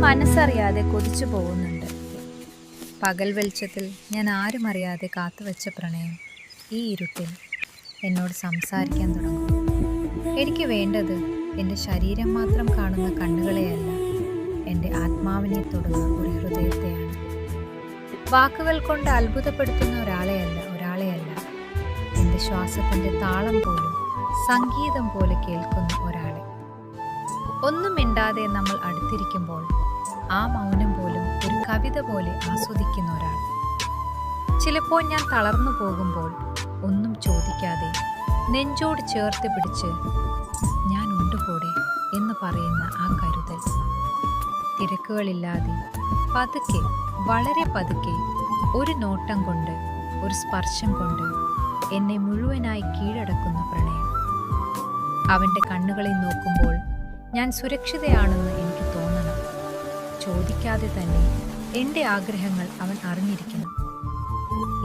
മനസ്സറിയാതെ കൊതിച്ചു പോകുന്നുണ്ട്. പകൽ വെളിച്ചത്തിൽ ഞാൻ ആരും അറിയാതെ കാത്തുവെച്ച പ്രണയം ഈ ഇരുട്ടിൽ എന്നോട് സംസാരിക്കാൻ തുടങ്ങും. എനിക്ക് വേണ്ടത് എൻ്റെ ശരീരം മാത്രം കാണുന്ന കണ്ണുകളെയല്ല, എൻ്റെ ആത്മാവിനെ തൊടുന്ന ഒരു ഹൃദയത്തെയാണ്. വാക്കുകൾ കൊണ്ട് അത്ഭുതപ്പെടുത്തുന്ന ഒരാളെയല്ല, എൻ്റെ ശ്വാസത്തിൻ്റെ താളം പോലും സംഗീതം പോലെ കേൾക്കുന്ന ഒരാളെ. ഒന്നും മിണ്ടാതെ നമ്മൾ അടുത്തിരിക്കുമ്പോൾ ആ മൗനം പോലും ഒരു കവിത പോലെ ആസ്വദിക്കുന്ന ഒരാൾ. ചിലപ്പോൾ ഞാൻ തളർന്നു പോകുമ്പോൾ ഒന്നും ചോദിക്കാതെ നെഞ്ചോട് ചേർത്ത് പിടിച്ച് ഞാൻ ഉണ്ട് കൂടെ എന്ന് പറയുന്ന ആ കരുതൽ. തിരക്കുകളില്ലാതെ പതുക്കെ, വളരെ പതുക്കെ, ഒരു നോട്ടം കൊണ്ട്, ഒരു സ്പർശം കൊണ്ട് എന്നെ മുഴുവനായി കീഴടക്കുന്ന പ്രണയം. അവൻ്റെ കണ്ണുകളിൽ നോക്കുമ്പോൾ ഞാൻ സുരക്ഷിതയാണെന്ന് എനിക്ക് തോന്നണം. ചോദിക്കാതെ തന്നെ എൻ്റെ ആഗ്രഹങ്ങൾ അവൻ അറിഞ്ഞിരിക്കണം.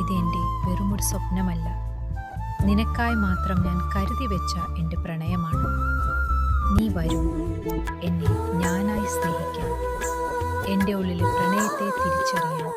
ഇത് എൻ്റെ വെറുമൊരു സ്വപ്നമല്ല, നിനക്കായി മാത്രം ഞാൻ കരുതി വെച്ച എൻ്റെ പ്രണയമാണ്. നീ വരൂ, എന്നെ ഞാനായി സ്നേഹിക്കാം, എൻ്റെ ഉള്ളിലെ പ്രണയത്തെ തിരിച്ചറിയാം.